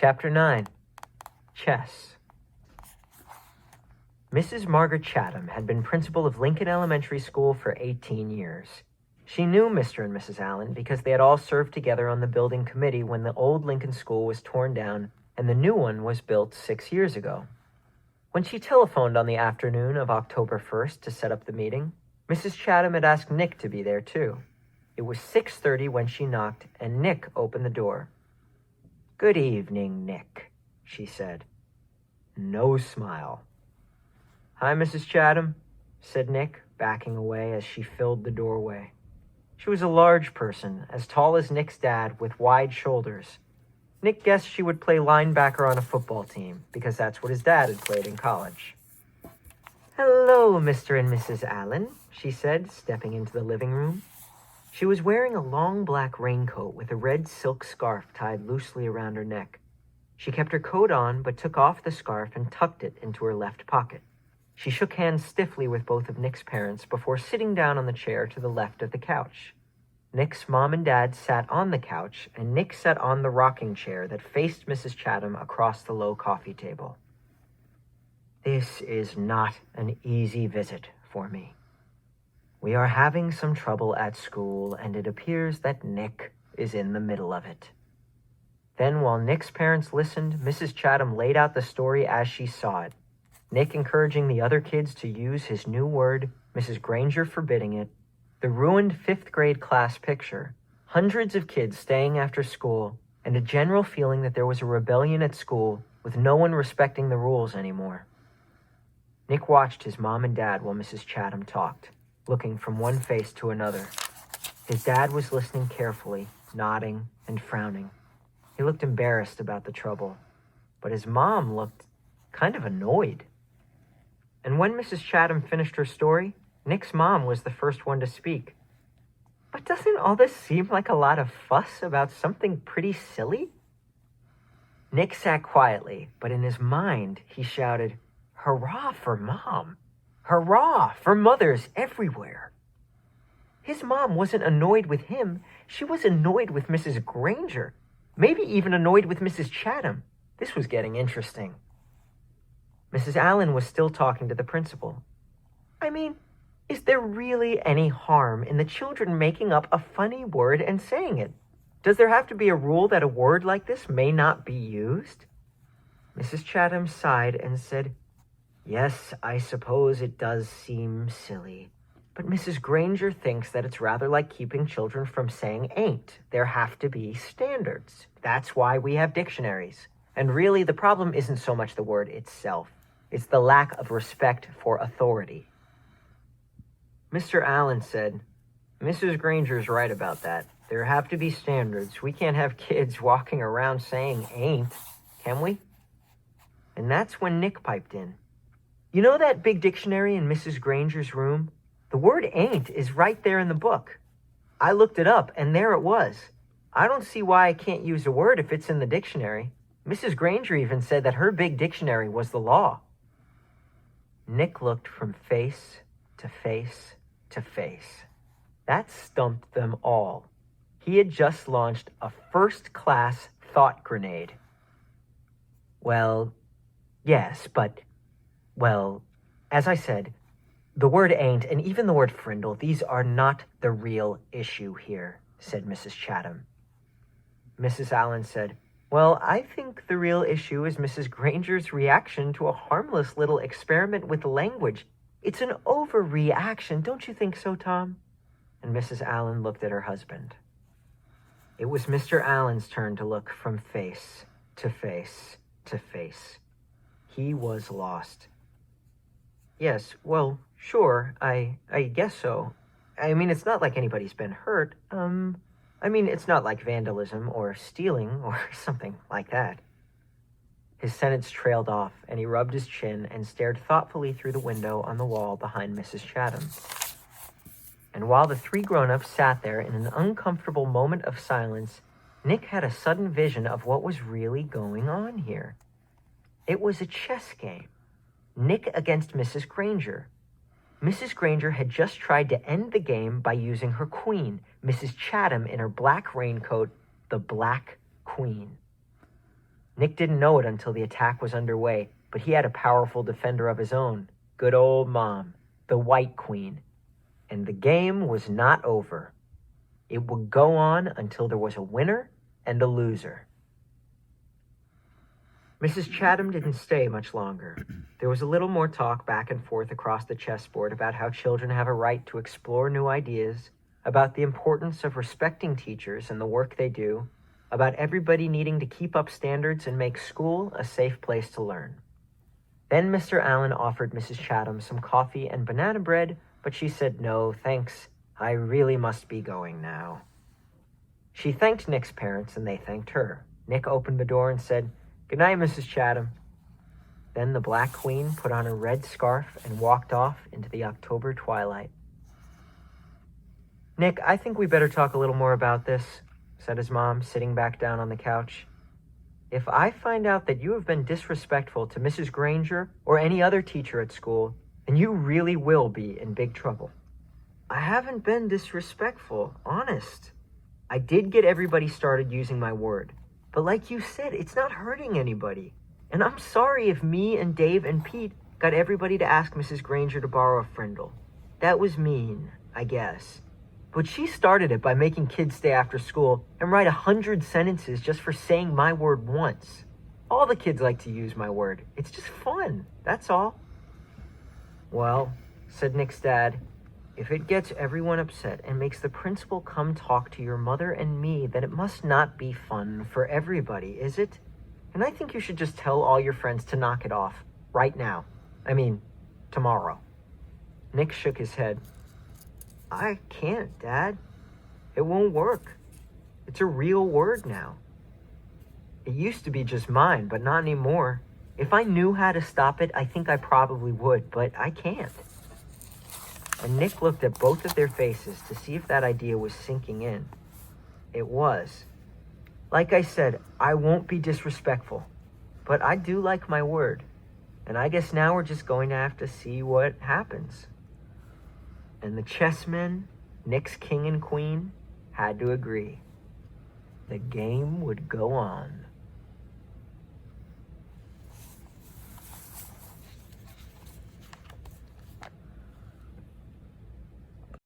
Chapter 9. Chess. Mrs. Margaret Chatham had been principal of Lincoln Elementary School for 18 years. She knew Mr. and Mrs. Allen because they had all served together on the building committee when the old Lincoln School was torn down and the new one was built 6 years ago. When she telephoned on the afternoon of October 1st to set up the meeting, Mrs. Chatham had asked Nick to be there too. It was 6:30 when she knocked, and Nick opened the door. "Good evening, Nick," she said. No smile. "Hi, Mrs. Chatham," said Nick, backing away as she filled the doorway. She was a large person, as tall as Nick's dad, with wide shoulders. Nick guessed she would play linebacker on a football team, because that's what his dad had played in college. "Hello, Mr. and Mrs. Allen," she said, stepping into the living room. She was wearing a long black raincoat with a red silk scarf tied loosely around her neck. She kept her coat on, but took off the scarf and tucked it into her left pocket. She shook hands stiffly with both of Nick's parents before sitting down on the chair to the left of the couch. Nick's mom and dad sat on the couch, and Nick sat on the rocking chair that faced Mrs. Chatham across the low coffee table. "This is not an easy visit for me. We are having some trouble at school, and it appears that Nick is in the middle of it." Then, while Nick's parents listened, Mrs. Chatham laid out the story as she saw it. Nick encouraging the other kids to use his new word, Mrs. Granger forbidding it, the ruined 5th grade class picture, hundreds of kids staying after school, and a general feeling that there was a rebellion at school with no one respecting the rules anymore. Nick watched his mom and dad while Mrs. Chatham talked, looking from one face to another. His dad was listening carefully, nodding and frowning. He looked embarrassed about the trouble, but his mom looked kind of annoyed. And when Mrs. Chatham finished her story, Nick's mom was the first one to speak. "But doesn't all this seem like a lot of fuss about something pretty silly?" Nick sat quietly, but in his mind he shouted, "Hurrah for Mom! Hurrah for mothers everywhere!" His mom wasn't annoyed with him. She was annoyed with Mrs. Granger, maybe even annoyed with Mrs. Chatham. This was getting interesting. Mrs. Allen was still talking to the principal. "I mean, is there really any harm in the children making up a funny word and saying it? Does there have to be a rule that a word like this may not be used?" Mrs. Chatham sighed and said, "Yes, I suppose it does seem silly. But Mrs. Granger thinks that it's rather like keeping children from saying ain't. There have to be standards. That's why we have dictionaries. And really, the problem isn't so much the word itself. It's the lack of respect for authority." Mr. Allen said, "Mrs. Granger's right about that. There have to be standards. We can't have kids walking around saying ain't, can we?" And that's when Nick piped in. "You know that big dictionary in Mrs. Granger's room? The word ain't is right there in the book. I looked it up, and there it was. I don't see why I can't use a word if it's in the dictionary. Mrs. Granger even said that her big dictionary was the law." Nick looked from face to face to face. That stumped them all. He had just launched a first-class thought grenade. "Well, yes, but, well, as I said, the word ain't, and even the word frindle, these are not the real issue here," said Mrs. Chatham. Mrs. Allen said, "Well, I think the real issue is Mrs. Granger's reaction to a harmless little experiment with language. It's an overreaction, don't you think so, Tom?" And Mrs. Allen looked at her husband. It was Mr. Allen's turn to look from face to face to face. He was lost. "Yes, well, sure, I guess so. I mean, it's not like anybody's been hurt. It's not like vandalism or stealing or something like that." His sentence trailed off, and he rubbed his chin and stared thoughtfully through the window on the wall behind Mrs. Chatham. And while the three grown-ups sat there in an uncomfortable moment of silence, Nick had a sudden vision of what was really going on here. It was a chess game. Nick against Mrs. Granger. Mrs. Granger had just tried to end the game by using her queen, Mrs. Chatham in her black raincoat, the Black Queen. Nick didn't know it until the attack was underway, but he had a powerful defender of his own. Good old Mom, the White Queen. And the game was not over. It would go on until there was a winner and a loser. Mrs. Chatham didn't stay much longer. There was a little more talk back and forth across the chessboard about how children have a right to explore new ideas, about the importance of respecting teachers and the work they do, about everybody needing to keep up standards and make school a safe place to learn. Then Mr. Allen offered Mrs. Chatham some coffee and banana bread, but she said, "No, thanks. I really must be going now." She thanked Nick's parents, and they thanked her. Nick opened the door and said, "Good night, Mrs. Chatham." Then the Black Queen put on a red scarf and walked off into the October twilight. "Nick, I think we better talk a little more about this," said his mom, sitting back down on the couch. "If I find out that you have been disrespectful to Mrs. Granger or any other teacher at school, then you really will be in big trouble." "I haven't been disrespectful, honest. I did get everybody started using my word. But like you said, it's not hurting anybody. And I'm sorry if me and Dave and Pete got everybody to ask Mrs. Granger to borrow a Frindle. That was mean, I guess. But she started it by making kids stay after school and write 100 sentences just for saying my word once. All the kids like to use my word. It's just fun, that's all." "Well," said Nick's dad, "if it gets everyone upset and makes the principal come talk to your mother and me, then it must not be fun for everybody, is it? And I think you should just tell all your friends to knock it off, right now. I mean, tomorrow." Nick shook his head. "I can't, Dad. It won't work. It's a real word now. It used to be just mine, but not anymore. If I knew how to stop it, I think I probably would, but I can't." And Nick looked at both of their faces to see if that idea was sinking in. It was. "Like I said, I won't be disrespectful, but I do like my word, and I guess now we're just going to have to see what happens." And the chessmen, Nick's king and queen, had to agree. The game would go on.